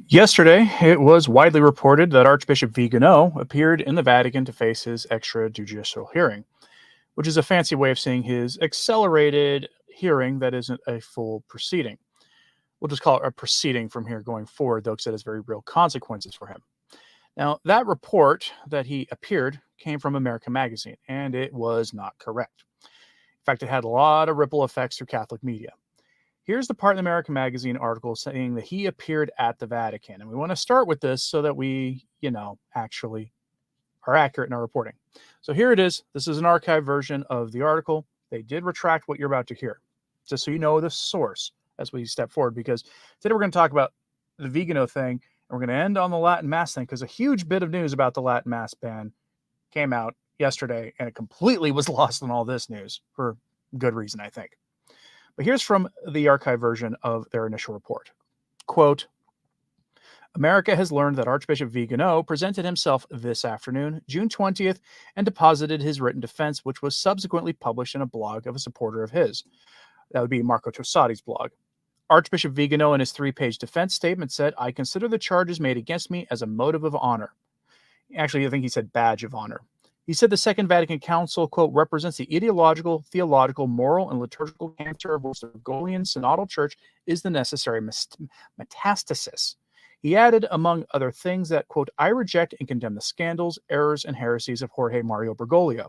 Yesterday, it was widely reported that Archbishop Vigano appeared in the Vatican to face his extrajudicial hearing, which is a fancy way of saying his accelerated hearing that isn't a full proceeding. We'll just call it a proceeding from here going forward, though, because it has very real consequences for him. Now, that report that he appeared came from America Magazine, and it was not correct. In fact, it had a lot of ripple effects through Catholic media. Here's the part in the American Magazine article saying that he appeared at the Vatican. And we want to start with this so that we, actually are accurate in our reporting. So here it is. This is an archived version of the article. They did retract what you're about to hear, just so you know the source as we step forward, because today we're going to talk about the Vigano thing, and we're going to end on the Latin Mass thing, because a huge bit of news about the Latin Mass ban came out yesterday, and it completely was lost in all this news for good reason, I think. But here's from the archive version of their initial report. Quote, America has learned that Archbishop Vigano presented himself this afternoon, June 20th, and deposited his written defense, which was subsequently published in a blog of a supporter of his. That would be Marco Tossati's blog. Archbishop Vigano, in his 3-page defense statement, said, I consider the charges made against me as a motive of honor. Actually, I think he said badge of honor. He said the Second Vatican Council, quote, represents the ideological, theological, moral, and liturgical cancer of which the Gregorian Synodal Church is the necessary metastasis. He added, among other things, that, quote, I reject and condemn the scandals, errors, and heresies of Jorge Mario Bergoglio,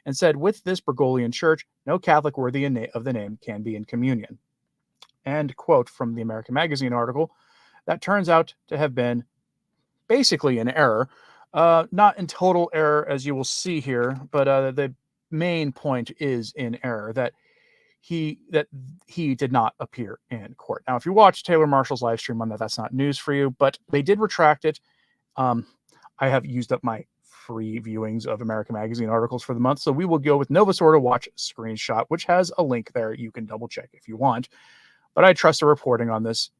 and said, with this Bergoglian church, no Catholic worthy of the name can be in communion. And, quote, from the American Magazine article, that turns out to have been basically an error. Not in total error, as you will see here, but the main point is in error, that he did not appear in court. Now, if you watch Taylor Marshall's live stream on that, that's not news for you, but they did retract it. I have used up my free viewings of American Magazine articles for the month, so we will go with Novus Ordo Watch Screenshot, which has a link there. You can double check if you want, but I trust the reporting on this.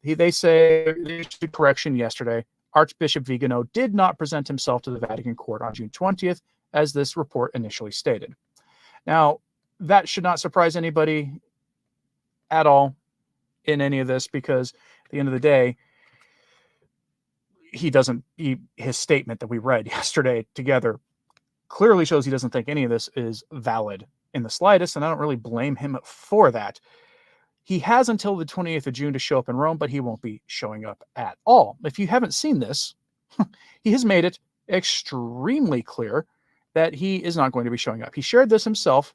They say they issued a correction yesterday. Archbishop Vigano did not present himself to the Vatican court on June 20th, as this report initially stated. Now, that should not surprise anybody at all in any of this, because at the end of the day, his statement that we read yesterday together clearly shows he doesn't think any of this is valid in the slightest, and I don't really blame him for that. He has until the 28th of June to show up in Rome, but he won't be showing up at all. If you haven't seen this, he has made it extremely clear that he is not going to be showing up. He shared this himself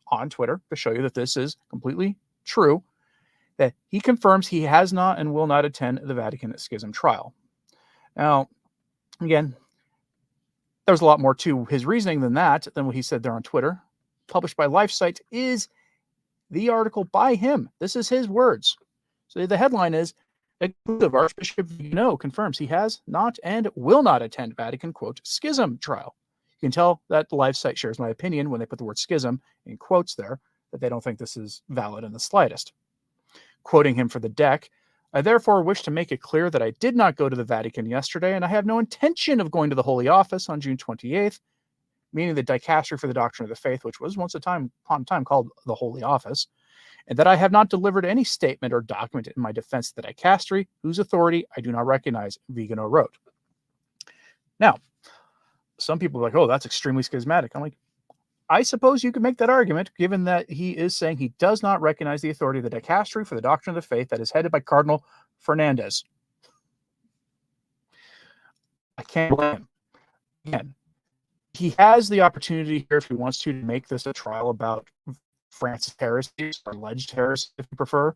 on Twitter to show you that this is completely true, that he confirms he has not and will not attend the Vatican Schism trial. Now, again, there's a lot more to his reasoning than what he said there on Twitter. Published by LifeSite is the article by him. This is his words. So the headline is, Archbishop Vigano confirms he has not and will not attend Vatican, quote, schism trial. You can tell that the LifeSite shares my opinion when they put the word schism in quotes there, that they don't think this is valid in the slightest. Quoting him for the deck, I therefore wish to make it clear that I did not go to the Vatican yesterday, and I have no intention of going to the Holy Office on June 28th, meaning the dicastery for the doctrine of the faith, which was once upon a time called the Holy Office, and that I have not delivered any statement or document in my defense of the dicastery, whose authority I do not recognize, Vigano wrote. Now, some people are like, oh, that's extremely schismatic. I'm like, I suppose you could make that argument, given that he is saying he does not recognize the authority of the dicastery for the doctrine of the faith that is headed by Cardinal Fernandez. I can't blame him. Again, he has the opportunity here, if he wants to make this a trial about Francis heresies or alleged heresy, if you prefer.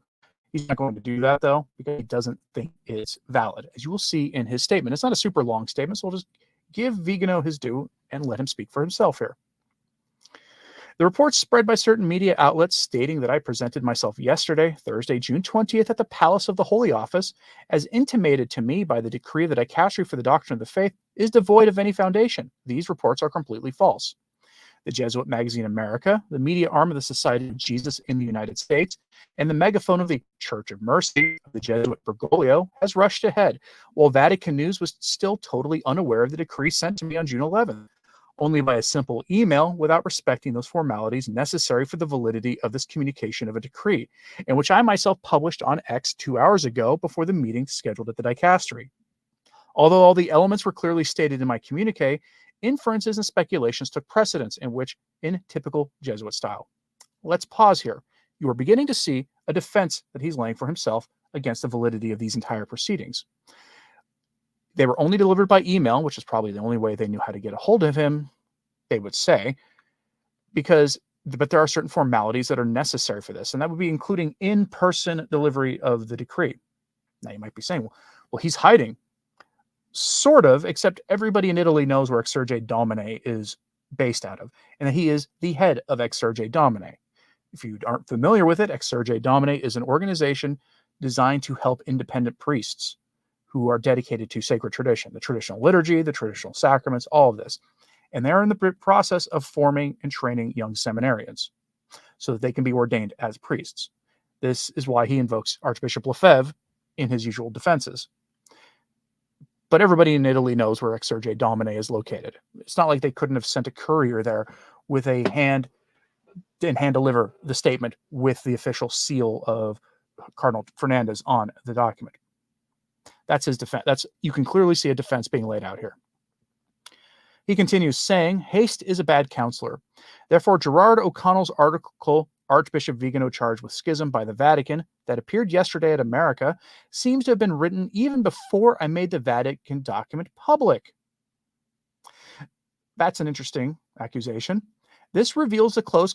He's not going to do that, though, because he doesn't think it's valid, as you will see in his statement. It's not a super long statement, so we'll just give Vigano his due and let him speak for himself here. The reports spread by certain media outlets stating that I presented myself yesterday, Thursday, June 20th, at the Palace of the Holy Office, as intimated to me by the decree of the dicastery for the doctrine of the faith, is devoid of any foundation. These reports are completely false. The Jesuit magazine America, the media arm of the Society of Jesus in the United States, and the megaphone of the Church of Mercy of the Jesuit Bergoglio has rushed ahead, while Vatican News was still totally unaware of the decree sent to me on June 11th. only by a simple email without respecting those formalities necessary for the validity of this communication of a decree, and which I myself published on X 2 hours ago before the meeting scheduled at the dicastery. Although all the elements were clearly stated in my communique, inferences and speculations took precedence, in typical Jesuit style. Let's pause here. You are beginning to see a defense that he's laying for himself against the validity of these entire proceedings. They were only delivered by email, which is probably the only way they knew how to get a hold of him, they would say, but there are certain formalities that are necessary for this, and that would be including in-person delivery of the decree. Now you might be saying, well, he's hiding. Sort of, except everybody in Italy knows where Exsurge Domine is based out of, and that he is the head of Exsurge Domine. If you aren't familiar with it, Exsurge Domine is an organization designed to help independent priests who are dedicated to sacred tradition, the traditional liturgy, the traditional sacraments, all of this. And they're in the process of forming and training young seminarians so that they can be ordained as priests. This is why he invokes Archbishop Lefebvre in his usual defenses. But everybody in Italy knows where Exsurge Domine is located. It's not like they couldn't have sent a courier there with a hand deliver the statement with the official seal of Cardinal Fernandez on the document. That's his defense. You can clearly see a defense being laid out here. He continues saying, haste is a bad counselor. Therefore, Gerard O'Connell's article, Archbishop Vigano charged with schism by the Vatican, that appeared yesterday at America, seems to have been written even before I made the Vatican document public. That's an interesting accusation. This reveals the close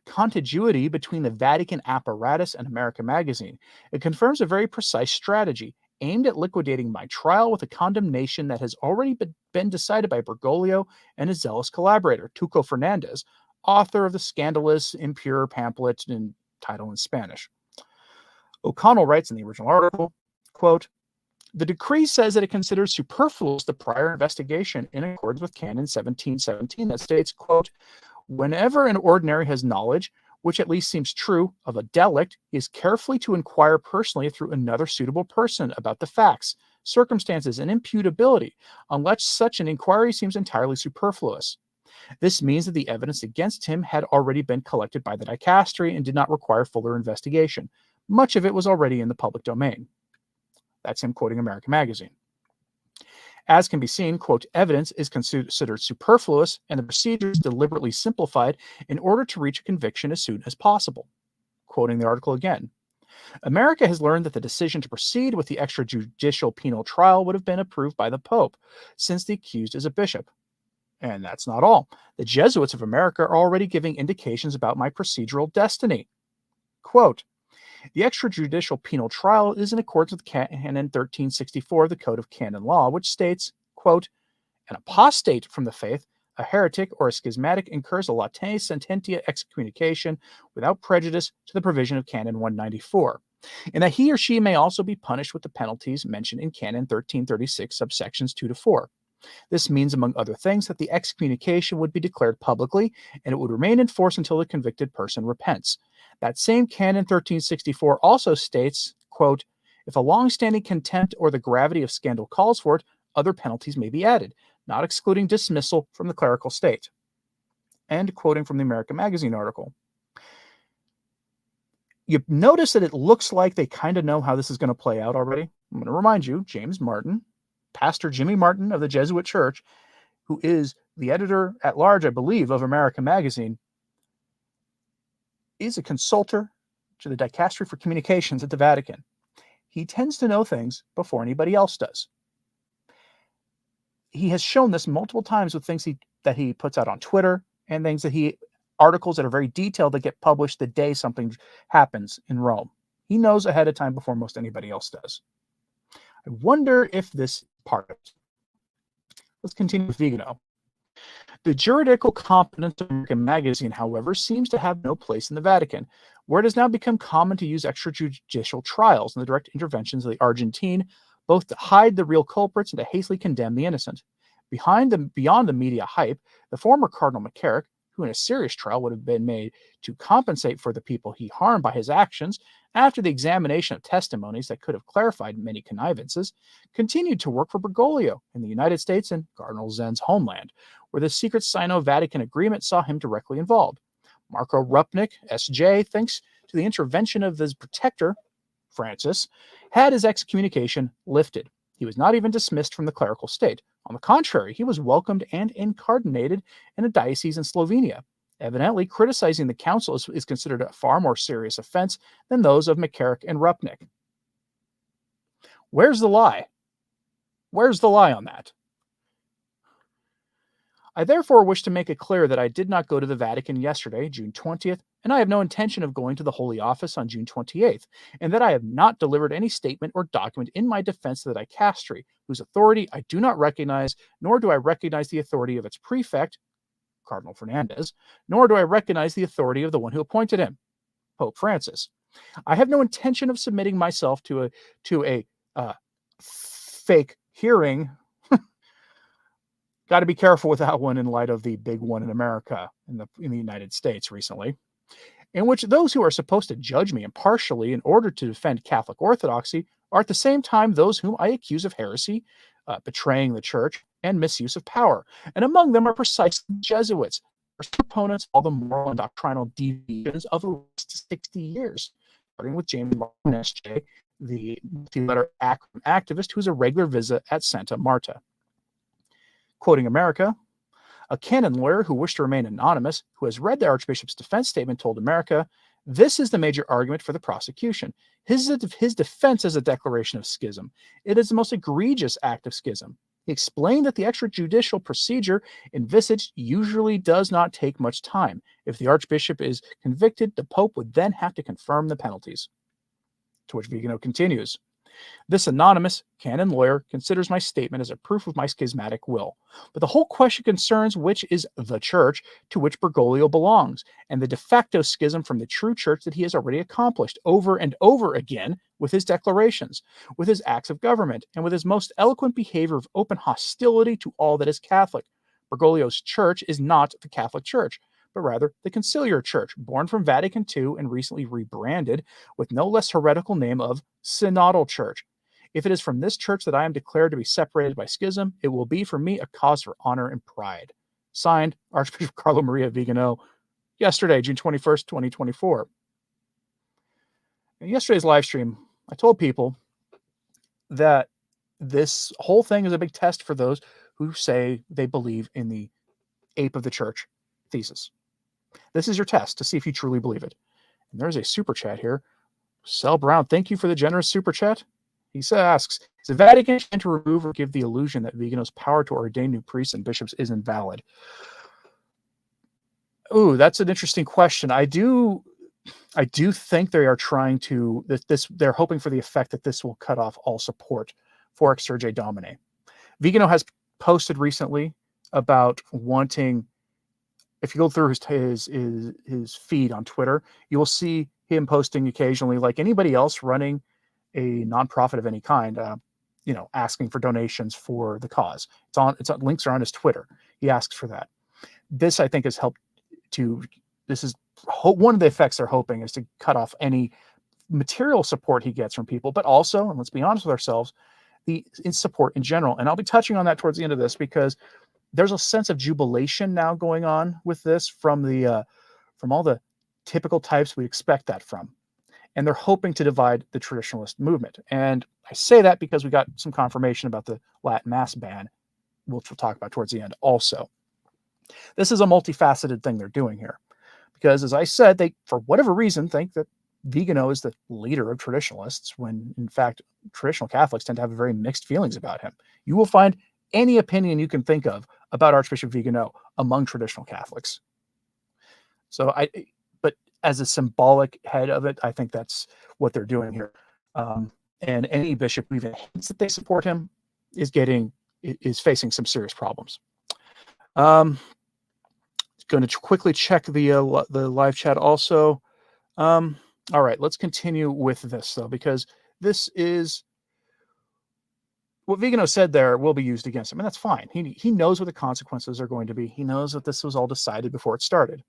contiguity between the Vatican apparatus and America Magazine. It confirms a very precise strategy aimed at liquidating my trial with a condemnation that has already been decided by Bergoglio and his zealous collaborator, Tuco Fernandez, author of the scandalous, impure pamphlet in title in Spanish. O'Connell writes in the original article, quote, the decree says that it considers superfluous the prior investigation in accordance with Canon 1717 that states, quote, whenever an ordinary has knowledge, which at least seems true, of a delict, he is carefully to inquire personally through another suitable person about the facts, circumstances, and imputability, unless such an inquiry seems entirely superfluous. This means that the evidence against him had already been collected by the dicastery and did not require fuller investigation. Much of it was already in the public domain. That's him quoting American Magazine. As can be seen, quote, evidence is considered superfluous and the procedure is deliberately simplified in order to reach a conviction as soon as possible. Quoting the article again. America has learned that the decision to proceed with the extrajudicial penal trial would have been approved by the Pope, since the accused is a bishop. And that's not all. The Jesuits of America are already giving indications about my procedural destiny. Quote, the extrajudicial penal trial is in accordance with Canon 1364 of the Code of Canon Law, which states, quote, an apostate from the faith, a heretic, or a schismatic incurs a late sententia excommunication without prejudice to the provision of Canon 194, and that he or she may also be punished with the penalties mentioned in Canon 1336, subsections 2 to 4. This means, among other things, that the excommunication would be declared publicly, and it would remain in force until the convicted person repents. That same Canon 1364 also states, quote, if a long-standing contempt or the gravity of scandal calls for it, other penalties may be added, not excluding dismissal from the clerical state. And quoting from the American Magazine article. You notice that it looks like they kind of know how this is going to play out already. I'm going to remind you, James Martin, Pastor Jimmy Martin of the Jesuit Church, who is the editor-at-large, I believe, of American Magazine, is a consultor to the Dicastery for Communications at the Vatican. He tends to know things before anybody else does. He has shown this multiple times with things that he puts out on Twitter and articles that are very detailed that get published the day something happens in Rome. He knows ahead of time before most anybody else does. I wonder if this part of it. Let's continue with Vigano. The juridical competence of American Magazine, however, seems to have no place in the Vatican, where it has now become common to use extrajudicial trials and the direct interventions of the Argentine, both to hide the real culprits and to hastily condemn the innocent. Beyond the media hype, the former Cardinal McCarrick, who in a serious trial would have been made to compensate for the people he harmed by his actions, after the examination of testimonies that could have clarified many connivances, continued to work for Bergoglio in the United States and Cardinal Zen's homeland, where the secret Sino-Vatican agreement saw him directly involved. Marco Rupnik, S.J., thanks to the intervention of his protector, Francis, had his excommunication lifted. He was not even dismissed from the clerical state. On the contrary, he was welcomed and incardinated in a diocese in Slovenia. Evidently, criticizing the council is considered a far more serious offense than those of McCarrick and Rupnik. Where's the lie? Where's the lie on that? I therefore wish to make it clear that I did not go to the Vatican yesterday, June 20th, and I have no intention of going to the Holy Office on June 28th, and that I have not delivered any statement or document in my defense of the dicastery, whose authority I do not recognize, nor do I recognize the authority of its prefect, Cardinal Fernandez, nor do I recognize the authority of the one who appointed him, Pope Francis. I have no intention of submitting myself to a fake hearing. Got to be careful with that one in light of the big one in America, in the United States recently, in which those who are supposed to judge me impartially in order to defend Catholic orthodoxy are at the same time those whom I accuse of heresy, betraying the church, and misuse of power. And among them are precisely Jesuits, proponents of all the moral and doctrinal deviations of the last 60 years, starting with James Martin, S.J., the multi-letter acronym activist who's a regular visit at Santa Marta. Quoting America, a canon lawyer who wished to remain anonymous, who has read the Archbishop's defense statement, told America, this is the major argument for the prosecution. His defense is a declaration of schism. It is the most egregious act of schism. He explained that the extrajudicial procedure envisaged usually does not take much time. If the Archbishop is convicted, the Pope would then have to confirm the penalties. To which Vigano continues, this anonymous canon lawyer considers my statement as a proof of my schismatic will. But the whole question concerns which is the church to which Bergoglio belongs, and the de facto schism from the true church that he has already accomplished over and over again with his declarations, with his acts of government, and with his most eloquent behavior of open hostility to all that is Catholic. Bergoglio's church is not the Catholic Church, but rather the Conciliar Church, born from Vatican II and recently rebranded with no less heretical name of Synodal Church. If it is from this church that I am declared to be separated by schism, it will be for me a cause for honor and pride. Signed, Archbishop Carlo Maria Vigano, yesterday, June 21st, 2024. In yesterday's live stream, I told people that this whole thing is a big test for those who say they believe in the ape of the church thesis. This is your test to see if you truly believe it. And there's a super chat here. Sel Brown, thank you for the generous super chat. He asks, is the Vatican trying to remove or give the illusion that Vigano's power to ordain new priests and bishops is invalid? Ooh, that's an interesting question. I do think they are trying to, they're hoping for the effect that this will cut off all support for Exsurge Domine. Vigano has posted recently about wanting, if you go through his feed on Twitter, you will see him posting occasionally, like anybody else running a nonprofit of any kind, asking for donations for the cause. Links are on his Twitter. He asks for that. This, I think, has helped this is one of the effects they're hoping is to cut off any material support he gets from people, but also, and let's be honest with ourselves, the support in general. And I'll be touching on that towards the end of this because there's a sense of jubilation now going on with this from all the typical types we expect that from. And they're hoping to divide the traditionalist movement. And I say that because we got some confirmation about the Latin Mass ban, which we'll talk about towards the end also. This is a multifaceted thing they're doing here. Because as I said, they, for whatever reason, think that Vigano is the leader of traditionalists, when in fact, traditional Catholics tend to have very mixed feelings about him. You will find any opinion you can think of about Archbishop Vigano among traditional Catholics. But as a symbolic head of it, I think that's what they're doing here. And any bishop who even hints that they support him is facing some serious problems. Going to quickly check the live chat also. All right, let's continue with this though, because this is what Vigano said there will be used against him, and that's fine. He knows what the consequences are going to be. He knows that this was all decided before it started.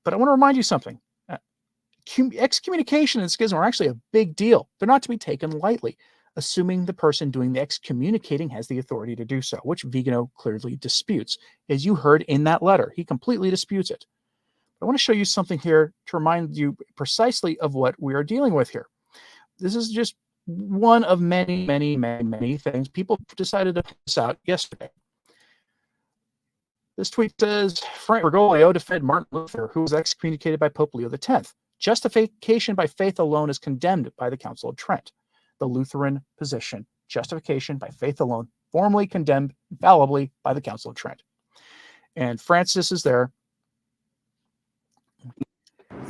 But I want to remind you something. excommunication and schism are actually a big deal. They're not to be taken lightly, assuming the person doing the excommunicating has the authority to do so, which Vigano clearly disputes. As you heard in that letter, he completely disputes it. I want to show you something here to remind you precisely of what we are dealing with here. This is just one of many, many, many, many things. People decided to put this out yesterday. This tweet says, Frank Bergoglio defended Martin Luther, who was excommunicated by Pope Leo X. Justification by faith alone is condemned by the Council of Trent. The Lutheran position, justification by faith alone, formally condemned infallibly by the Council of Trent. And Francis is there.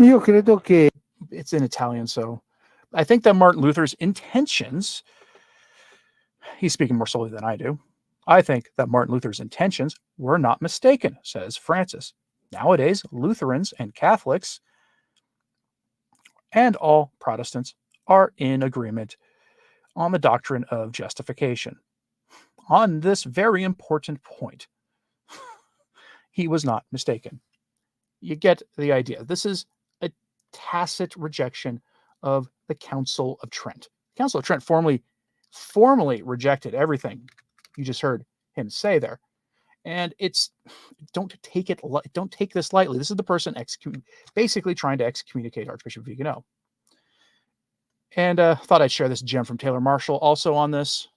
Io credo che it's in Italian, so I think that Martin Luther's intentions, he's speaking more slowly than I do. I think that Martin Luther's intentions were not mistaken, says Francis. Nowadays, Lutherans and Catholics and all Protestants are in agreement on the doctrine of justification. On this very important point, he was not mistaken. You get the idea. This is a tacit rejection of the Council of Trent. The Council of Trent formally rejected everything you just heard him say there. And it's don't take this lightly. This is the person basically trying to excommunicate Archbishop Vigano. And thought I'd share this gem from Taylor Marshall also on this.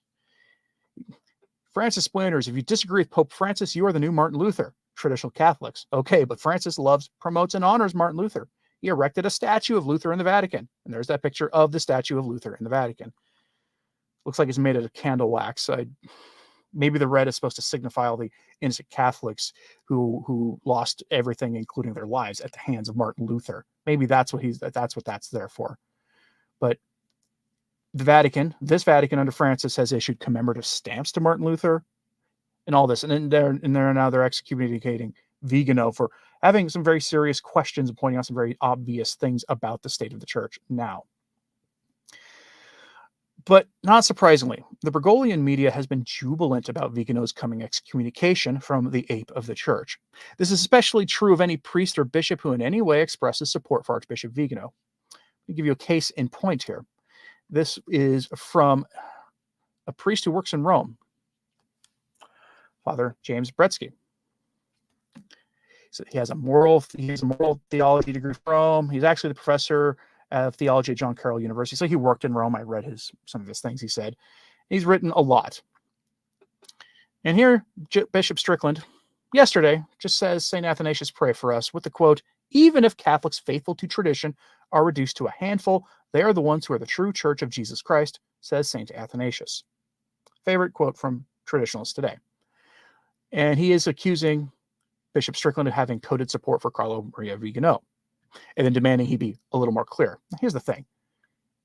Francis splinters. If you disagree with Pope Francis, you are the new Martin Luther. Traditional Catholics. Okay, but Francis loves, promotes, and honors Martin Luther. He erected a statue of Luther in the Vatican. And there's that picture of the statue of Luther in the Vatican. Looks like it's made out of candle wax. Maybe the red is supposed to signify all the innocent Catholics who lost everything, including their lives, at the hands of Martin Luther. Maybe that's what that's there for. But the Vatican, this Vatican under Francis, has issued commemorative stamps to Martin Luther and all this. And then they're excommunicating Vigano for having some very serious questions and pointing out some very obvious things about the state of the church now. But not surprisingly, the Bergoglian media has been jubilant about Vigano's coming excommunication from the ape of the church. This is especially true of any priest or bishop who in any way expresses support for Archbishop Vigano. I'll give you a case in point here. This is from a priest who works in Rome, Father James Bretsky. So he has a moral theology degree from Rome. He's actually the professor of theology at John Carroll University. So he worked in Rome. I read some of his things he said. He's written a lot. And here, Bishop Strickland, yesterday, just says, St. Athanasius, pray for us, with the quote, even if Catholics faithful to tradition are reduced to a handful, they are the ones who are the true church of Jesus Christ, says St. Athanasius. Favorite quote from traditionalists today. And he is accusing Bishop Strickland of having coded support for Carlo Maria Vigano, and then demanding he be a little more clear. Here's the thing.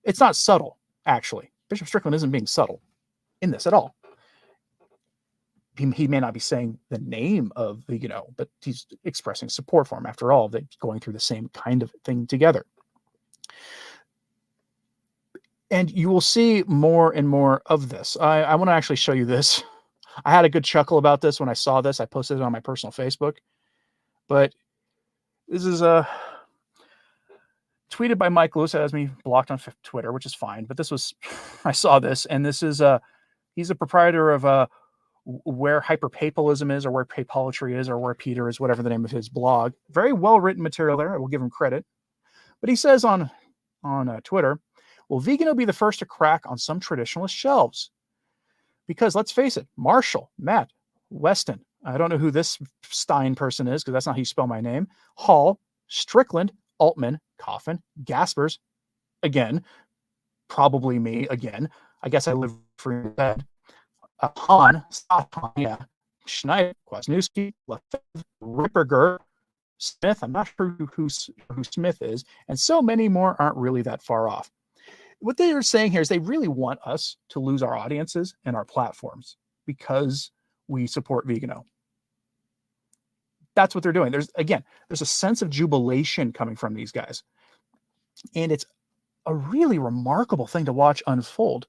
It's not subtle, actually. Bishop Strickland isn't being subtle in this at all. He may not be saying the name of Vigano, but he's expressing support for him. After all, they're going through the same kind of thing together. And you will see more and more of this. I want to actually show you this. I had a good chuckle about this when I saw this. I posted it on my personal Facebook. But this is tweeted by Mike Lewis. It has me blocked on Twitter, which is fine. But this was, I saw this, and this is he's a proprietor of where hyperpapalism is, or where papolatry is, or where Peter is, whatever the name of his blog. Very well written material there. I will give him credit. But he says on Twitter, will Vigano be the first to crack on some traditionalist shelves? Because let's face it, Marshall, Matt, Weston, I don't know who this Stine person is, because that's not how you spell my name, Hall, Strickland, Altman, Coffin, Gaspers, again, probably me again. I guess I live free in bed. Hahn, yeah, Schneider, Kwasniewski, Lefebvre, Ripperger, Smith. I'm not sure who Smith is, and so many more aren't really that far off. What they are saying here is they really want us to lose our audiences and our platforms because we support Vigano. That's what they're doing. There's a sense of jubilation coming from these guys. And it's a really remarkable thing to watch unfold.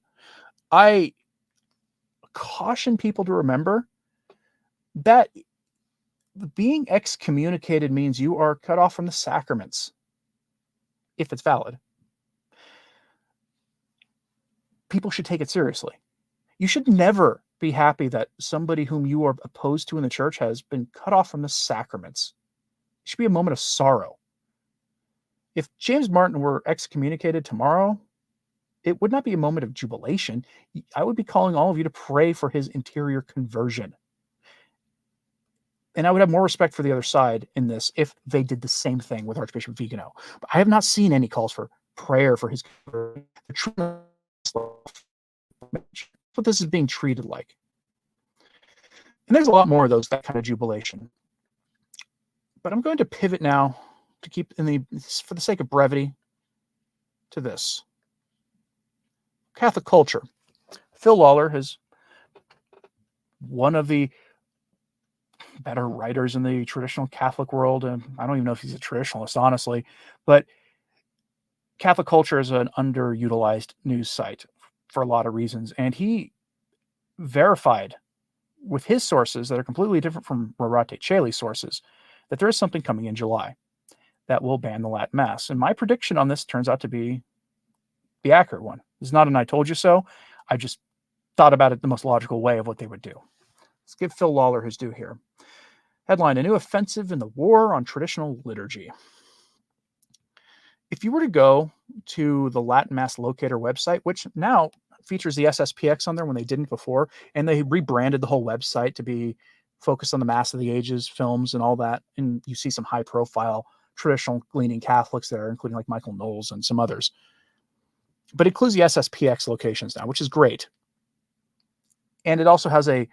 I caution people to remember that being excommunicated means you are cut off from the sacraments. if it's valid. People should take it seriously. You should never be happy that somebody whom you are opposed to in the church has been cut off from the sacraments. It should be a moment of sorrow. If James Martin were excommunicated tomorrow, it would not be a moment of jubilation. I would be calling all of you to pray for his interior conversion. And I would have more respect for the other side in this if they did the same thing with Archbishop Vigano. But I have not seen any calls for prayer for his conversion. That's what this is being treated like. And there's a lot more of those, that kind of jubilation. But I'm going to pivot now to keep for the sake of brevity, to this. Catholic culture. Phil Lawler is one of the better writers in the traditional Catholic world. And I don't even know if he's a traditionalist, honestly, but Catholic culture is an underutilized news site for a lot of reasons. And he verified with his sources that are completely different from Rorate Caeli's sources that there is something coming in July that will ban the Latin Mass. And my prediction on this turns out to be the accurate one. It's not an I told you so. I just thought about it the most logical way of what they would do. Let's give Phil Lawler his due here. Headline, a new offensive in the war on traditional liturgy. If you were to go to the Latin Mass Locator website, which now features the SSPX on there when they didn't before, and they rebranded the whole website to be focused on the Mass of the Ages films and all that, and you see some high-profile traditional leaning Catholics there, including like Michael Knowles and some others. But it includes the SSPX locations now, which is great. And it also has a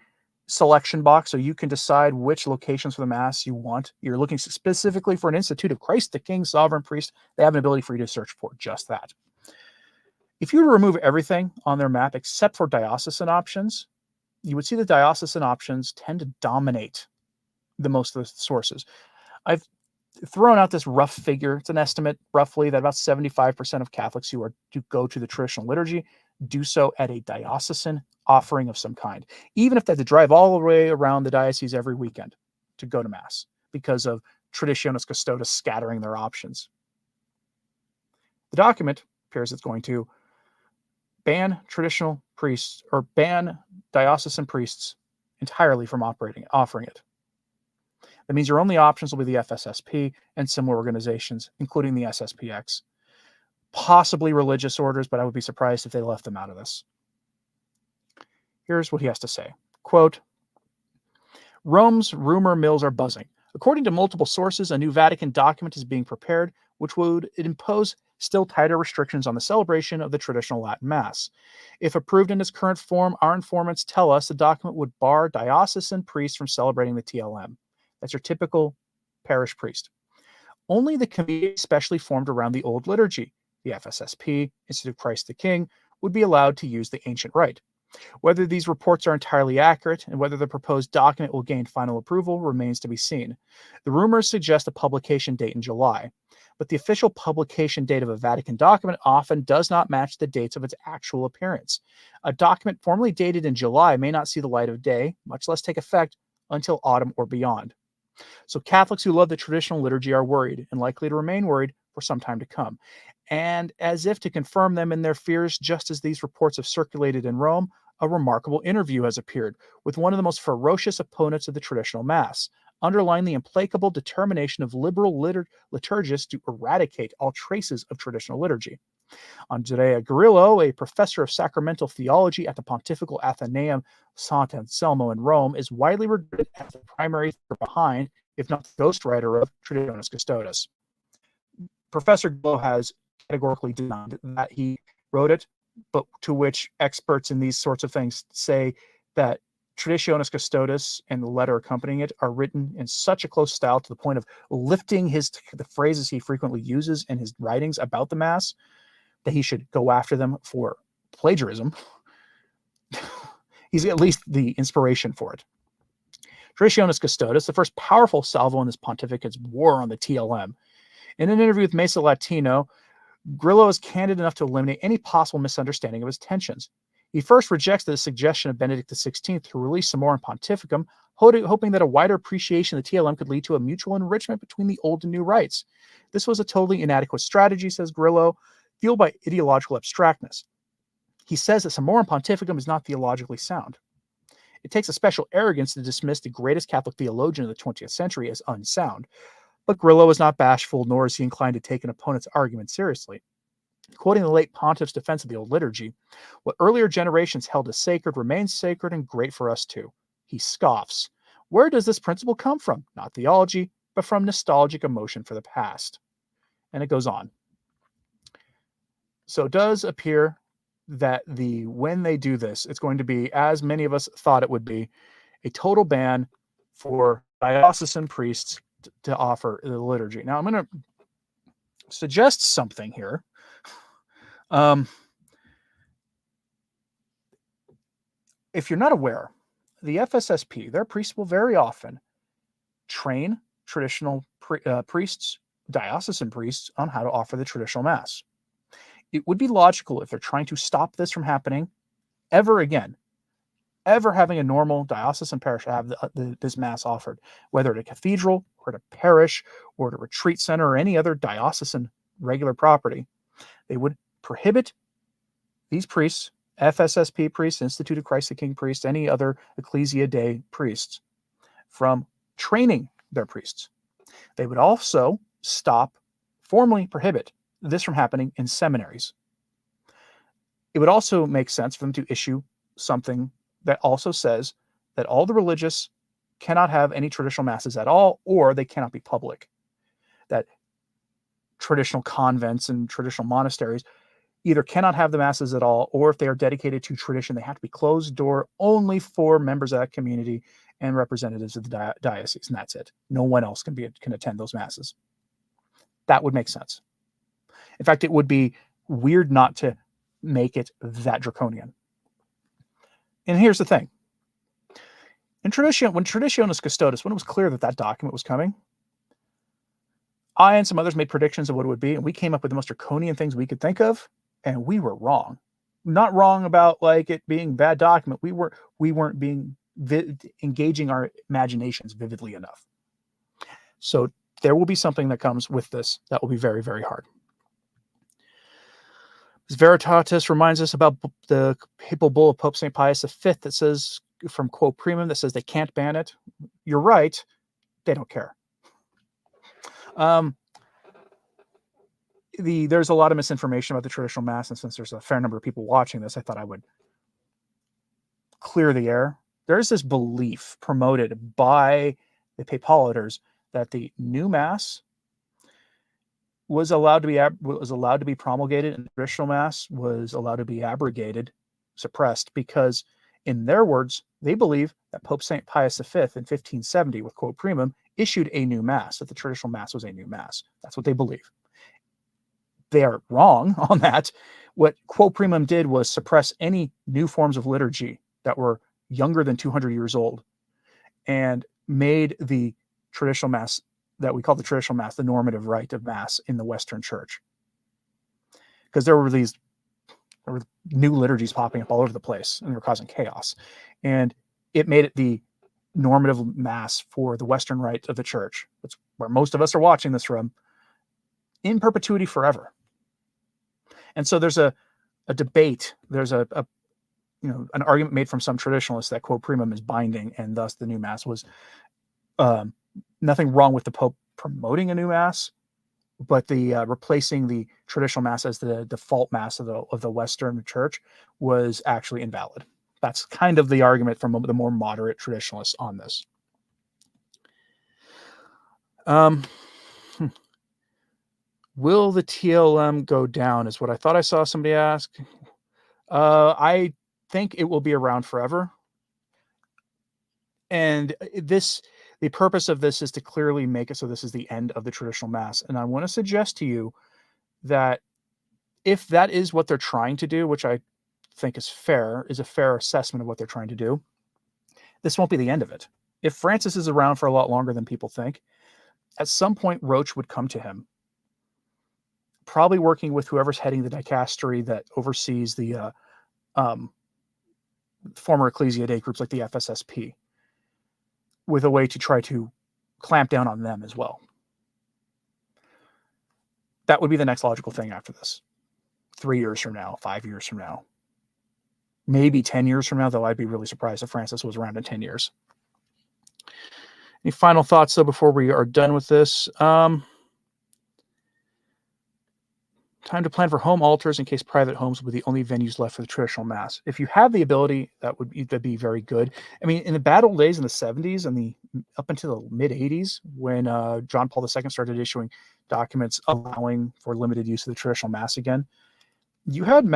selection box, so you can decide which locations for the Mass you want. You're looking specifically for an Institute of Christ the King, Sovereign Priest. They have an ability for you to search for just that. If you were to remove everything on their map except for diocesan options, you would see the diocesan options tend to dominate the most of the sources. I've thrown out this rough figure. It's an estimate, roughly, that about 75% of Catholics who are to go to the traditional liturgy do so at a diocesan offering of some kind, even if they have to drive all the way around the diocese every weekend to go to Mass because of Traditionis Custodes scattering their options. The document appears it's going to ban traditional priests or ban diocesan priests entirely from offering it. That means your only options will be the FSSP and similar organizations, including the SSPX. Possibly religious orders, but I would be surprised if they left them out of this. Here's what he has to say. Quote, Rome's rumor mills are buzzing. According to multiple sources, a new Vatican document is being prepared, which would impose still tighter restrictions on the celebration of the traditional Latin Mass. If approved in its current form, our informants tell us the document would bar diocesan priests from celebrating the TLM. That's your typical parish priest. Only the committee specially formed around the old liturgy, the FSSP, Institute of Christ the King, would be allowed to use the ancient rite. Whether these reports are entirely accurate and whether the proposed document will gain final approval remains to be seen. The rumors suggest a publication date in July, but the official publication date of a Vatican document often does not match the dates of its actual appearance. A document formally dated in July may not see the light of day, much less take effect, until autumn or beyond. So Catholics who love the traditional liturgy are worried and likely to remain worried for some time to come. And as if to confirm them in their fears, just as these reports have circulated in Rome, a remarkable interview has appeared with one of the most ferocious opponents of the traditional Mass, underlying the implacable determination of liberal liturgists to eradicate all traces of traditional liturgy. Andrea Grillo, a professor of sacramental theology at the Pontifical Athenaeum Sant'Anselmo in Rome, is widely regarded as the primary figure behind, if not the ghostwriter of Traditionis Custodes. Professor Grillo has categorically denied that he wrote it, but to which experts in these sorts of things say that Traditionis Custodes and the letter accompanying it are written in such a close style to the point of lifting the phrases he frequently uses in his writings about the Mass, that he should go after them for plagiarism. He's at least the inspiration for it. Traditionis Custodes, the first powerful salvo in this pontificate's war on the TLM. In an interview with Mesa Latino, Grillo is candid enough to eliminate any possible misunderstanding of his tensions. He first rejects the suggestion of Benedict XVI to release Summorum Pontificum, hoping that a wider appreciation of the TLM could lead to a mutual enrichment between the old and new rites. This was a totally inadequate strategy, says Grillo, fueled by ideological abstractness. He says that Summorum Pontificum is not theologically sound. It takes a special arrogance to dismiss the greatest Catholic theologian of the 20th century as unsound. But Grillo is not bashful, nor is he inclined to take an opponent's argument seriously. Quoting the late pontiff's defense of the old liturgy, what earlier generations held as sacred remains sacred and great for us too. He scoffs. Where does this principle come from? Not theology, but from nostalgic emotion for the past. And it goes on. So it does appear that when they do this, it's going to be, as many of us thought it would be, a total ban for diocesan priests to offer the liturgy. Now, I'm going to suggest something here. If you're not aware, the FSSP, their priests will very often train traditional priests, diocesan priests, on how to offer the traditional Mass. It would be logical, if they're trying to stop this from happening ever again, ever having a normal diocesan parish have this Mass offered, whether at a cathedral or at a parish or at a retreat center or any other diocesan regular property, they would prohibit these priests, FSSP priests, Institute of Christ the King priests, any other Ecclesia Dei priests, from training their priests. They would also formally prohibit this from happening in seminaries. It would also make sense for them to issue something that also says that all the religious cannot have any traditional Masses at all, or they cannot be public. That traditional convents and traditional monasteries either cannot have the Masses at all, or if they are dedicated to tradition, they have to be closed door only for members of that community and representatives of the diocese, and that's it. No one else can attend those Masses. That would make sense. In fact, it would be weird not to make it that draconian. And here's the thing. When Traditionis Custodes, when it was clear that document was coming, I and some others made predictions of what it would be, and we came up with the most draconian things we could think of, and we were wrong. Not wrong about it being a bad document. We weren't being engaging our imaginations vividly enough. So there will be something that comes with this that will be very, very hard. Veritatis reminds us about the papal bull of Pope St. Pius V that says, from Quo Primum, that says they can't ban it. You're right. They don't care. There's a lot of misinformation about the traditional Mass, and since there's a fair number of people watching this, I thought I would clear the air. There's this belief promoted by the papalitors that the new Mass was allowed to be promulgated, and the traditional Mass was allowed to be abrogated, suppressed, because, in their words, they believe that Pope St. Pius V in 1570, with Quo Primum, issued a new Mass, that the traditional Mass was a new Mass. That's what they believe. They are wrong on that. What Quo Primum did was suppress any new forms of liturgy that were younger than 200 years old, and made the traditional Mass that we call the traditional Mass the normative rite of Mass in the Western Church. Because there were new liturgies popping up all over the place, and they were causing chaos. And it made it the normative Mass for the Western rite of the Church. That's where most of us are watching this from, in perpetuity forever. And so there's a debate. There's an argument made from some traditionalists that Quo Primum is binding, and thus the new Mass was nothing wrong with the Pope promoting a new Mass, but the replacing the traditional Mass as the default Mass of the Western Church was actually invalid. That's kind of the argument from the more moderate traditionalists on this. Will the TLM go down, is what I thought I saw somebody ask. I think it will be around forever. And the purpose of this is to clearly make it so this is the end of the traditional Mass. And I want to suggest to you that if that is what they're trying to do, which I think is a fair assessment of what they're trying to do, this won't be the end of it. If Francis is around for a lot longer than people think, at some point Roche would come to him, probably working with whoever's heading the dicastery that oversees the former Ecclesia Dei groups like the FSSP, with a way to try to clamp down on them as well. That would be the next logical thing after this. 3 years from now, 5 years from now, maybe 10 years from now, though I'd be really surprised if Francis was around in 10 years. Any final thoughts, though, before we are done with this? Time to plan for home altars in case private homes will be the only venues left for the traditional mass. If you have the ability, that'd be very good. I mean, in the bad old days in the 70s and up until the mid 80s, when John Paul II started issuing documents allowing for limited use of the traditional mass again, you had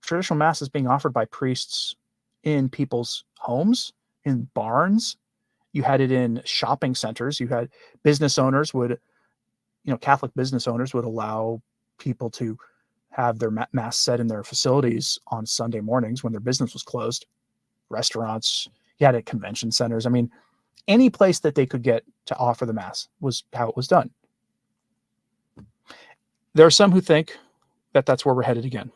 traditional masses being offered by priests in people's homes, in barns. You had it in shopping centers. You had business owners Catholic business owners would allow people to have their mass said in their facilities on Sunday mornings when their business was closed. Restaurants, you had it at convention centers. I mean, any place that they could get to offer the mass was how it was done. There are some who think that that's where we're headed again.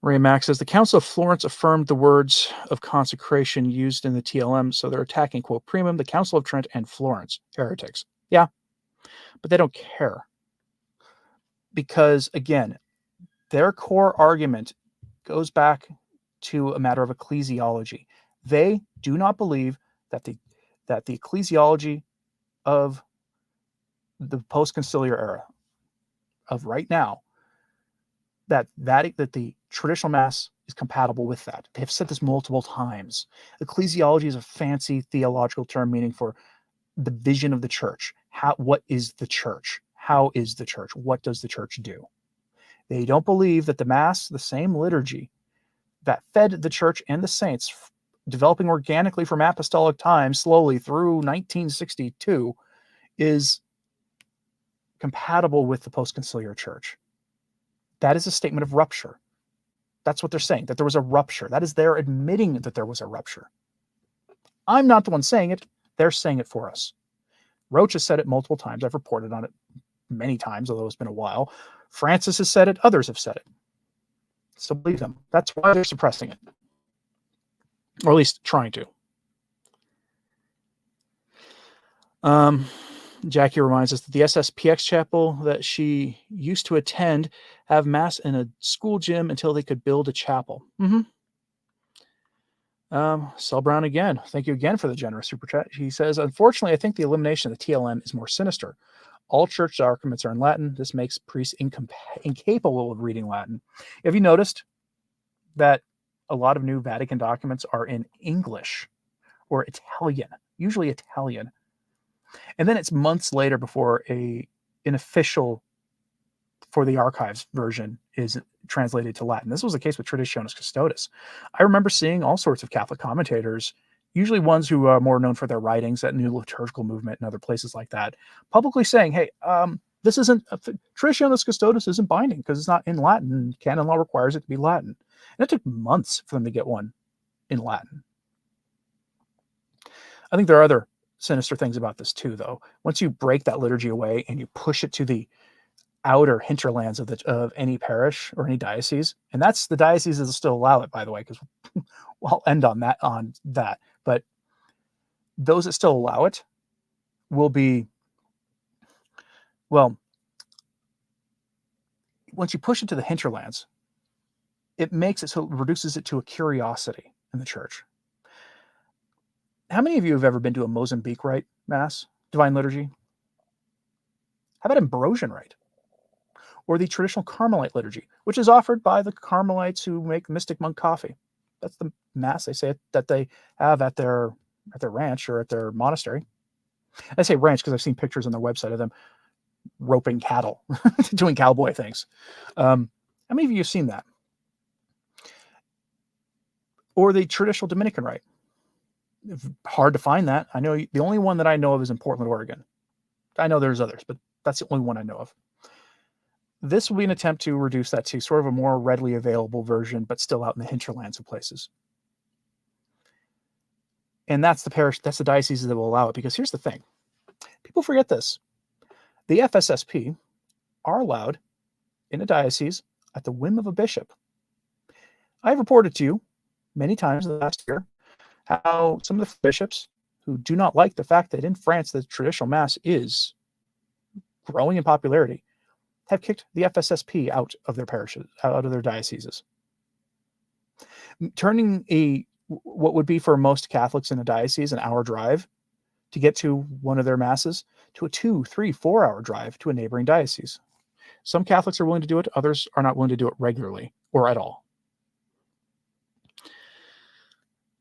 Ray Max says, the Council of Florence affirmed the words of consecration used in the TLM, so they're attacking, quote, primum, the Council of Trent and Florence, heretics. Yeah, but they don't care. Because, again, their core argument goes back to a matter of ecclesiology. They do not believe that the ecclesiology of the post-conciliar era, of right now, that the traditional mass is compatible with that. They have said this multiple times. Ecclesiology is a fancy theological term meaning for the vision of the church. What is the church? How is the church? What does the church do? They don't believe that the mass, the same liturgy that fed the church and the saints, developing organically from apostolic times slowly through 1962, is compatible with the post-conciliar church. That is a statement of rupture. That's what they're saying, that there was a rupture. That is their admitting that there was a rupture. I'm not the one saying it. They're saying it for us. Roach has said it multiple times. I've reported on it many times, although it's been a while. Francis has said it. Others have said it. So believe them. That's why they're suppressing it. Or at least trying to. Jackie reminds us that the SSPX chapel that she used to attend have mass in a school gym until they could build a chapel. Sel Brown again. Thank you again for the generous super chat. He says, unfortunately, I think the elimination of the TLM is more sinister. All church documents are in Latin. This makes priests incapable of reading Latin. Have you noticed that a lot of new Vatican documents are in English or Italian, usually Italian? And then it's months later before an official for the archives version is translated to Latin. This was the case with Traditionis Custodes. I remember seeing all sorts of Catholic commentators, usually ones who are more known for their writings at New Liturgical Movement and other places like that, publicly saying, hey, this isn't, Traditionis Custodes isn't binding because it's not in Latin, and canon law requires it to be Latin. And it took months for them to get one in Latin. I think there are other sinister things about this too, though. Once you break that liturgy away and you push it to the outer hinterlands of any parish or any diocese, and that's the dioceses that still allow it, by the way, because I'll end on that. But those that still allow it will be, well, once you push it to the hinterlands, it makes it so it reduces it to a curiosity in the church. How many of you have ever been to a Mozambique rite mass, divine liturgy? How about Ambrosian rite? Or the traditional Carmelite liturgy, which is offered by the Carmelites who make Mystic Monk coffee. That's the mass they say that they have at their ranch or at their monastery. I say ranch because I've seen pictures on their website of them roping cattle, doing cowboy things. How many of you have seen that? Or the traditional Dominican rite. Hard to find that. I know the only one that I know of is in Portland, Oregon. I know there's others, but that's the only one I know of. This will be an attempt to reduce that to sort of a more readily available version, but still out in the hinterlands of places. And that's the parish, that's the diocese that will allow it. Because here's the thing. People forget this. The FSSP are allowed in a diocese at the whim of a bishop I've reported to you many times in the last year how some of the bishops who do not like the fact that in France the traditional mass is growing in popularity have kicked the FSSP out of their parishes, out of their dioceses, turning what would be for most Catholics in a diocese an hour drive to get to one of their masses to a 2, 3, 4 hour drive to a neighboring diocese. Some Catholics are willing to do it, others are not willing to do it regularly or at all.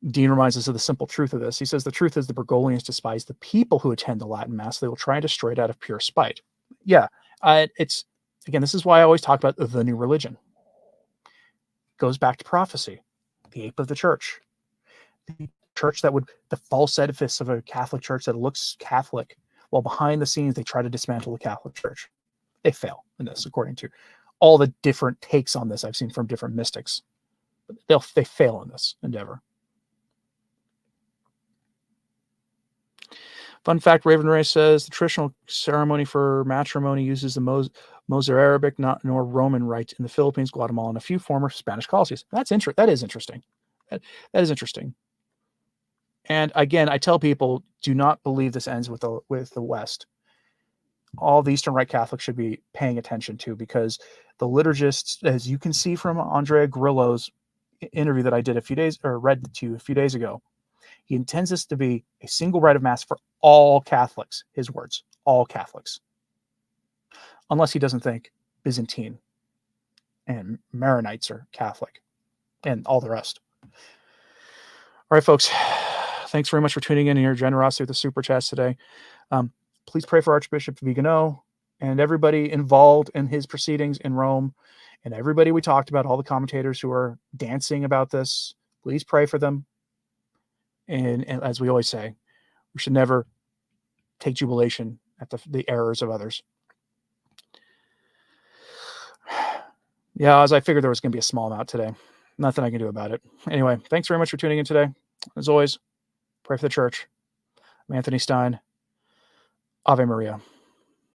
Dean reminds us of the simple truth of this. He says, the truth is the Bergoglians despise the people who attend the Latin Mass. They will try and destroy it out of pure spite. Yeah, it's, again, this is why I always talk about the new religion. It goes back to prophecy, the ape of the church. The church that would, the false edifice of a Catholic church that looks Catholic, while behind the scenes they try to dismantle the Catholic Church. They fail in this, according to all the different takes on this I've seen from different mystics. They fail in this endeavor. Fun fact, Raven Ray says the traditional ceremony for matrimony uses the Moser Arabic, nor Roman rite in the Philippines, Guatemala, and a few former Spanish colonies. That is interesting. That is interesting. And again, I tell people, do not believe this ends with the West. All the Eastern Rite Catholics should be paying attention to, because the liturgists, as you can see from Andrea Grillo's interview that I did read to you a few days ago, he intends this to be a single rite of Mass for all Catholics. His words, all Catholics. Unless he doesn't think Byzantine and Maronites are Catholic and all the rest. All right, folks. Thanks very much for tuning in and your generosity with the Super Chats today. Please pray for Archbishop Vigano and everybody involved in his proceedings in Rome, and everybody we talked about, all the commentators who are dancing about this. Please pray for them. And as we always say, we should never take jubilation at the errors of others. Yeah, as I figured there was going to be a small amount today. Nothing I can do about it. Anyway, thanks very much for tuning in today. As always, pray for the church. I'm Anthony Stine. Ave Maria.